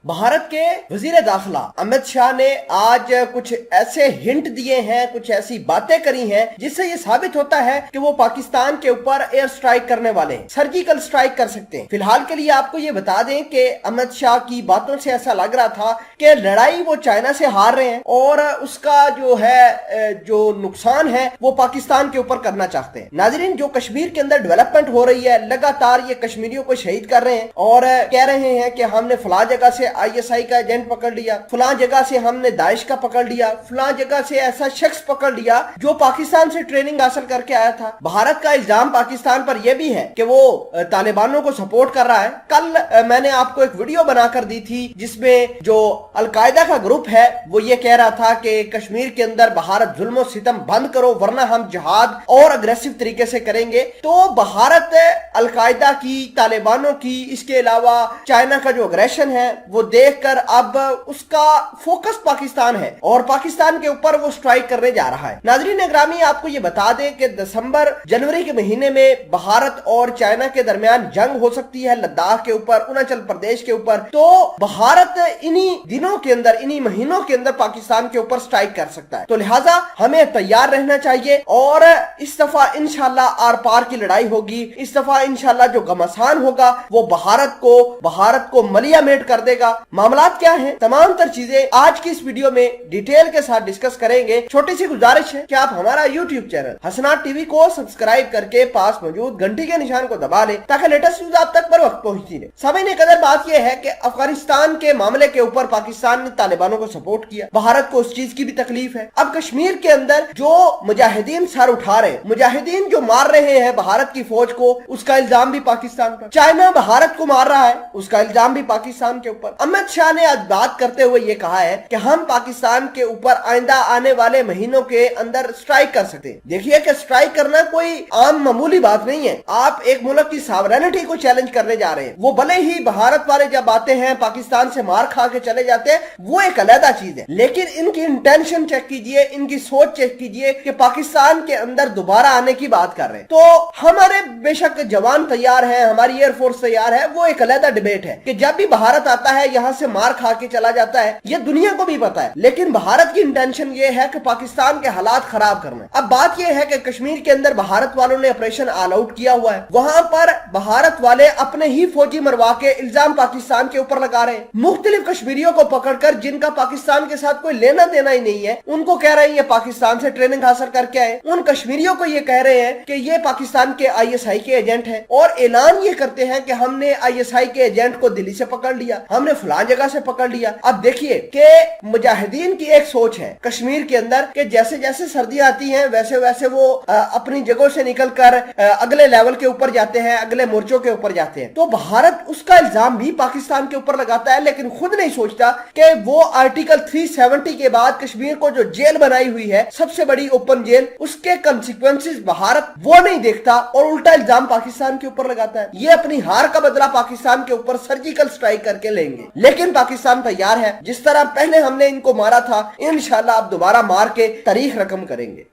भारत के वजीर दाखिला अमित शाह ने आज कुछ ऐसे हिंट दिए हैं, कुछ ऐसी बातें करी हैं जिससे ये साबित होता है कि वो पाकिस्तान के ऊपर एयर स्ट्राइक करने वाले हैं, सर्जिकल स्ट्राइक कर सकते हैं। फिलहाल के लिए आपको ये बता दें कि अमित शाह की बातों से ऐसा लग रहा था कि लड़ाई वो चाइना से हार रहे हैं और उसका जो है जो नुकसान है वो पाकिस्तान के ऊपर करना चाहते हैं। नाजरीन, जो कश्मीर के अंदर डेवलपमेंट हो रही है, लगातार ये कश्मीरियों को शहीद कर रहे हैं और कह रहे हैं कि हमने फलां जगह से ISI का एजेंट पकड़ लिया, फलां जगह से हमने दाइश का पकड़ लिया, फलां जगह से ऐसा शख्स पकड़ लिया जो पाकिस्तान से ट्रेनिंग हासिल करके आया था। भारत का इल्जाम पाकिस्तान पर यह भी है कि वो तालिबानों को सपोर्ट कर रहा है। कल मैंने आपको एक वीडियो बनाकर दी थी जिसमें जो अलकायदा का ग्रुप है वो ये कह रहा था कि कश्मीर के अंदर भारत जुल्म और सितम बंद करो वरना हम जिहाद और अग्रेसिव तरीके से करेंगे। तो भारत अलकायदा की, तालिबानों की, इसके अलावा चाइना का जो अग्रेशन है वो देखकर अब उसका फोकस पाकिस्तान है और पाकिस्तान के ऊपर वो स्ट्राइक करने जा रहा है। नाज़रीन इकरामी, आपको ये बता दें कि दिसंबर जनवरी के महीने में भारत और चाइना के दरमियान जंग हो सकती है लद्दाख के ऊपर, अरुणाचल प्रदेश के ऊपर। तो भारत इन्हीं दिनों के अंदर, इन्हीं महीनों के अंदर पाकिस्तान के ऊपर स्ट्राइक कर सकता है। तो लिहाजा हमें तैयार रहना चाहिए और इस दफा इंशाल्लाह आर पार की लड़ाई होगी। इस दफा इंशाल्लाह जो घमासान होगा वो भारत को मलिया मेट कर देगा। मामलात क्या है, तमाम तर चीजें आज की इस वीडियो में डिटेल के साथ डिस्कस करेंगे। छोटी सी गुजारिश है कि आप हमारा YouTube चैनल हसनात टीवी को सब्सक्राइब करके पास मौजूद घंटी के निशान को दबा लें ताकि लेटेस्ट न्यूज आप तक पर वक्त पहुंचती रहे। सामईन कदर बात यह है कि अफगानिस्तान के मामले के ऊपर पाकिस्तान ने तालिबानों को सपोर्ट किया, भारत को उस चीज की भी तकलीफ है। अब कश्मीर के अंदर जो मुजाहिदीन सर उठा रहे हैं, मुजाहिदीन जो मार रहे हैं भारत की फौज को, उसका इल्जाम भी पाकिस्तान पर। चाइना भारत को मार रहा है, उसका इल्जाम भी पाकिस्तान के ऊपर। अमित शाह ने आज बात करते हुए ये कहा है कि हम पाकिस्तान के ऊपर आइंदा आने वाले महीनों के अंदर स्ट्राइक कर सकते हैं। देखिए कि स्ट्राइक करना कोई आम मामूली बात नहीं है। आप एक मुल्क की सॉवरेनिटी को चैलेंज करने जा रहे हैं। वो भले ही भारत वाले जब आते हैं पाकिस्तान से मार खा के चले जाते हैं, वो एक अलग चीज है, लेकिन इनकी इंटेंशन चेक कीजिए, इनकी सोच चेक कीजिए कि पाकिस्तान के अंदर दोबारा आने की बात कर रहे हैं। तो हमारे बेशक जवान तैयार हैं, हमारी एयरफोर्स तैयार है, वो एक अलग डिबेट है कि जब भी भारत आता है यहाँ से मार खा के चला जाता है, ये दुनिया को भी पता है। लेकिन भारत की इंटेंशन ये है कि पाकिस्तान के हालात खराब करना। अब बात यह है कि कश्मीर के अंदर भारत वालों ने ऑपरेशन ऑल आउट किया हुआ है, वहां पर भारत वाले अपने ही फौजी मरवा के इल्जाम पाकिस्तान के ऊपर लगा रहे हैं। मुख्तलिफ कश्मीरियों को पकड़कर जिनका पाकिस्तान के साथ कोई लेना देना ही नहीं है, उनको कह रहे हैं ये पाकिस्तान से ट्रेनिंग हासिल करके आए। उन कश्मीरियों को ये कह रहे हैं कि ये पाकिस्तान के ISI के एजेंट हैं और ऐलान ये करते हैं कि हमने ISI के एजेंट को दिल्ली से पकड़ लिया, हमने फलां जगह से पकड़ लिया। अब देखिए कि मुजाहिदीन की एक सोच है कश्मीर के अंदर कि जैसे जैसे सर्दियां आती हैं वैसे वैसे वो अपनी जगहों से निकलकर अगले लेवल के ऊपर जाते हैं, अगले मोर्चों के ऊपर जाते हैं। तो भारत उसका इल्जाम भी पाकिस्तान के ऊपर लगाता है, लेकिन खुद नहीं सोचता कि वो आर्टिकल 370 के बाद कश्मीर को जो जेल बनाई हुई है, सबसे बड़ी ओपन जेल, उसके कंसिक्वेंसेस भारत वो नहीं देखता और उल्टा इल्जाम पाकिस्तान के ऊपर लगाता है। ये अपनी हार का बदला पाकिस्तान के ऊपर सर्जिकल स्ट्राइक करके लेंगे। लेकिन पाकिस्तान तैयार है, जिस तरह पहले हमने इनको मारा था इंशाल्लाह अब दोबारा मार के तारीख रकम करेंगे।